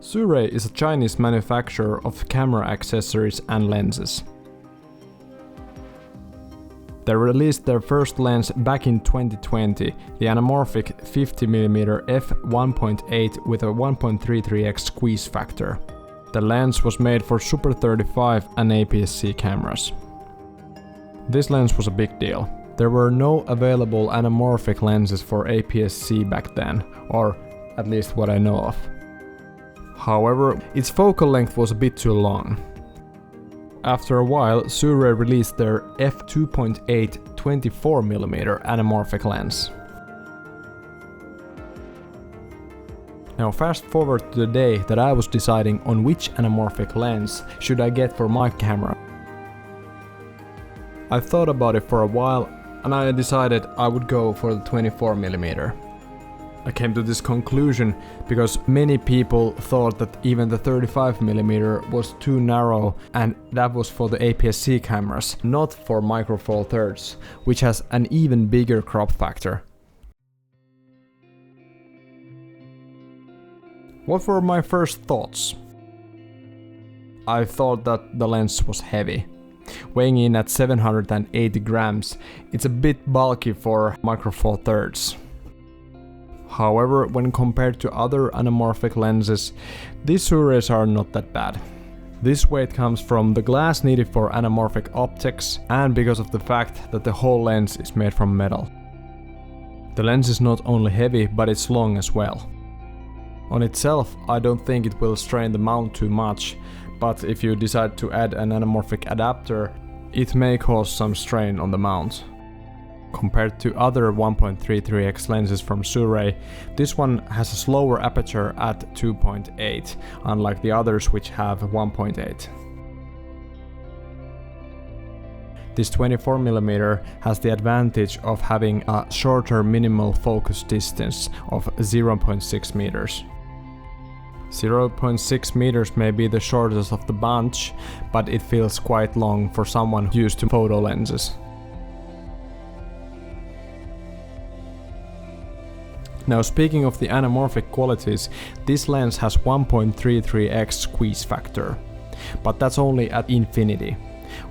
SIRUI is a Chinese manufacturer of camera accessories and lenses. They released their first lens back in 2020, the Anamorphic 50mm f1.8 with a 1.33x squeeze factor. The lens was made for Super 35 and APS-C cameras. This lens was a big deal. There were no available anamorphic lenses for APS-C back then, or at least what I know of. However, its focal length was a bit too long. After a while, SIRUI released their f2.8 24mm anamorphic lens. Now fast forward to the day that I was deciding on which anamorphic lens should I get for my camera. I thought about it for a while and I decided I would go for the 24mm. I came to this conclusion because many people thought that even the 35mm was too narrow, and that was for the APS-C cameras, not for Micro Four Thirds, which has an even bigger crop factor. What were my first thoughts? I thought that the lens was heavy. Weighing in at 780 grams, it's a bit bulky for Micro Four Thirds. However, when compared to other anamorphic lenses, these SIRUIs are not that bad. This weight comes from the glass needed for anamorphic optics and because of the fact that the whole lens is made from metal. The lens is not only heavy, but it's long as well. On itself, I don't think it will strain the mount too much, but if you decide to add an anamorphic adapter, it may cause some strain on the mount. Compared to other 1.33x lenses from SIRUI, this one has a slower aperture at 2.8, unlike the others which have 1.8. This 24mm has the advantage of having a shorter minimal focus distance of 0.6 meters. 0.6 meters may be the shortest of the bunch, but it feels quite long for someone used to photo lenses. Now speaking of the anamorphic qualities, this lens has 1.33x squeeze factor, but that's only at infinity.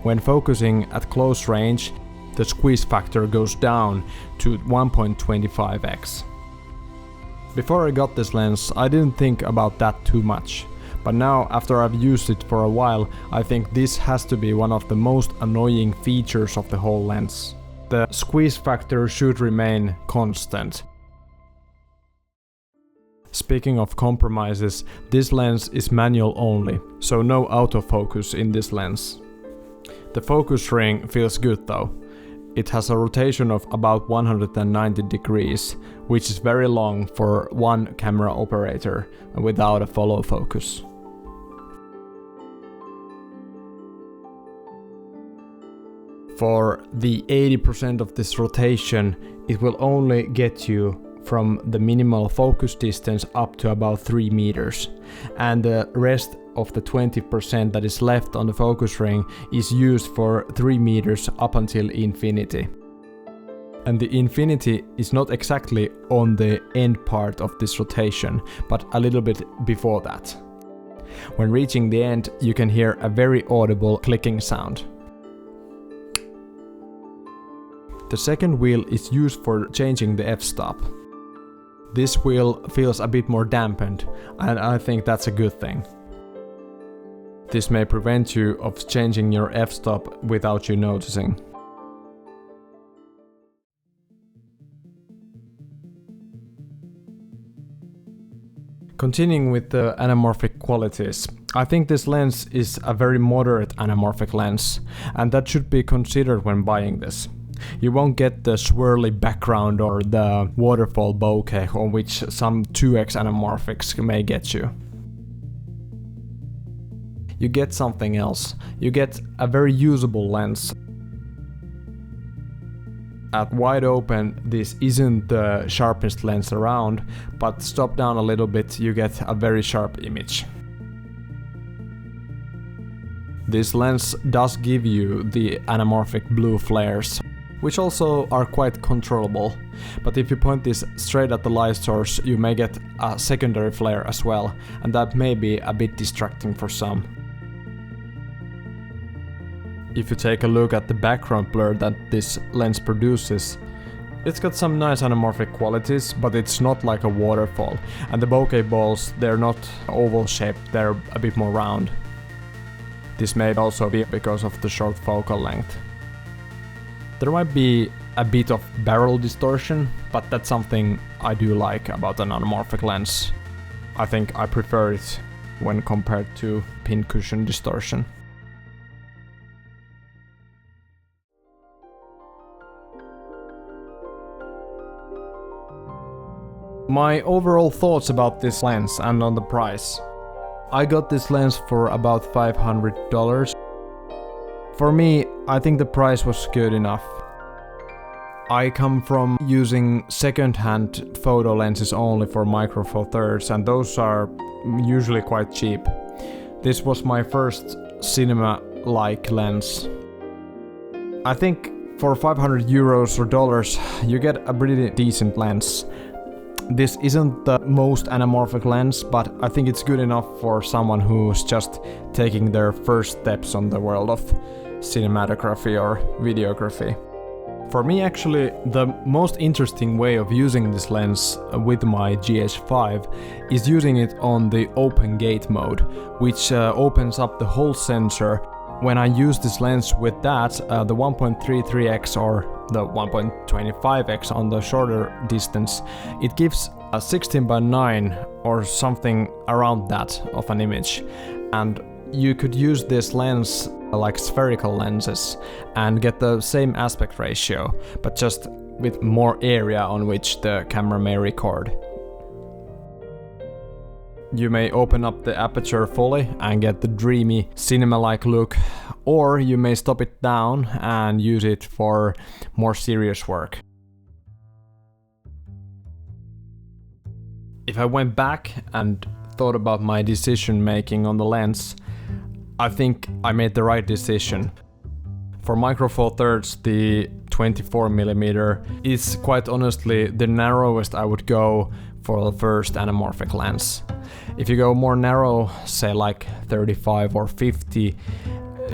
When focusing at close range, the squeeze factor goes down to 1.25x. Before I got this lens, I didn't think about that too much, but now after I've used it for a while, I think this has to be one of the most annoying features of the whole lens. The squeeze factor should remain constant. Speaking of compromises, this lens is manual only, so no autofocus in this lens. The focus ring feels good though. It has a rotation of about 190 degrees, which is very long for one camera operator without a follow focus. For the 80% of this rotation, it will only get you from the minimal focus distance up to about 3 meters, and the rest of the 20% that is left on the focus ring is used for 3 meters up until infinity. And the infinity is not exactly on the end part of this rotation, but a little bit before that. When reaching the end, you can hear a very audible clicking sound. The second wheel is used for changing the f-stop. This wheel feels a bit more dampened, and I think that's a good thing. This may prevent you of changing your f-stop without you noticing. Continuing with the anamorphic qualities, I think this lens is a very moderate anamorphic lens, and that should be considered when buying this. You won't get the swirly background or the waterfall bokeh on which some 2x anamorphics may get you. You get something else. You get a very usable lens. At wide open, this isn't the sharpest lens around, but stop down a little bit, you get a very sharp image. This lens does give you the anamorphic blue flares. which also are quite controllable. But if you point this straight at the light source, you may get a secondary flare as well, and that may be a bit distracting for some. If you take a look at the background blur that this lens produces, it's got some nice anamorphic qualities, but it's not like a waterfall. And the bokeh balls, they're not oval shaped, they're a bit more round. This may also be because of the short focal length. There might be a bit of barrel distortion, but that's something I do like about an anamorphic lens. I think I prefer it when compared to pincushion distortion. My overall thoughts about this lens and on the price. I got this lens for about $500. For me, I think the price was good enough. I come from using second-hand photo lenses only for Micro Four Thirds, and those are usually quite cheap. This was my first cinema-like lens. I think for 500 euros or dollars, you get a pretty decent lens. This isn't the most anamorphic lens, but I think it's good enough for someone who's just taking their first steps on the world of cinematography or videography. For me, actually, the most interesting way of using this lens with my GH5 is using it on the open gate mode, which opens up the whole sensor. When I use this lens with that, the 1.33x or the 1.25x on the shorter distance, it gives a 16:9 or something around that of an image. And you could use this lens like spherical lenses and get the same aspect ratio, but just with more area on which the camera may record. You may open up the aperture fully and get the dreamy cinema-like look, or you may stop it down and use it for more serious work. If I went back and thought about my decision making on the lens, I think I made the right decision. For Micro Four Thirds, the 24mm is quite honestly the narrowest I would go for the first anamorphic lens. If you go more narrow, say like 35 or 50,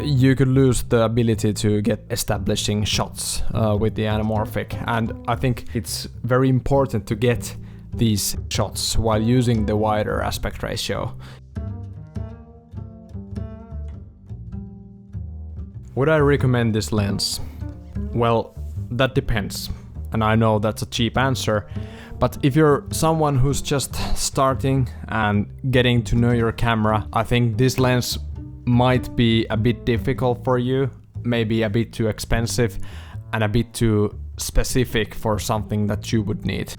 you could lose the ability to get establishing shots with the anamorphic, and I think it's very important to get these shots while using the wider aspect ratio. Would I recommend this lens? Well, that depends, and I know that's a cheap answer, but if you're someone who's just starting and getting to know your camera, I think this lens might be a bit difficult for you, maybe a bit too expensive and a bit too specific for something that you would need.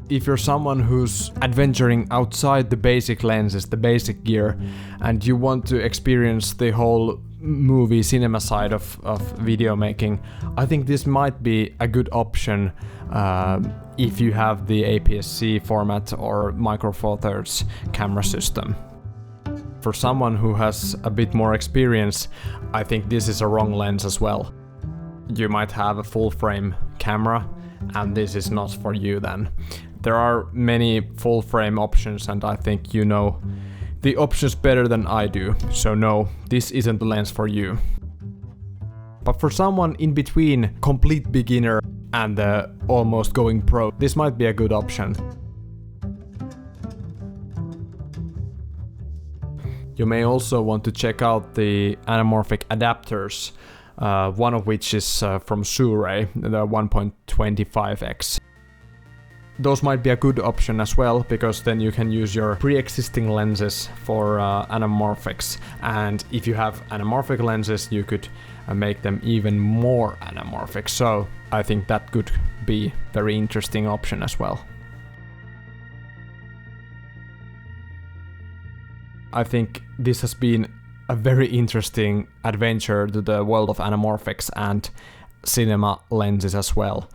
If you're someone who's adventuring outside the basic lenses, the basic gear, and you want to experience the whole movie cinema side of video making, I think this might be a good option if you have the APS-C format or Micro Four Thirds camera system. For someone who has a bit more experience, I think this is a wrong lens as well. You might have a full frame camera, and this is not for you then. There are many full frame options, and I think you know the options better than I do, so no, this isn't the lens for you. But for someone in between complete beginner and almost going pro, this might be a good option. You may also want to check out the anamorphic adapters, one of which is from SIRUI, the 1.25x. Those might be a good option as well, because then you can use your pre-existing lenses for anamorphics, and if you have anamorphic lenses you could make them even more anamorphic, so I think that could be a very interesting option as well. I think this has been a very interesting adventure to the world of anamorphics and cinema lenses as well.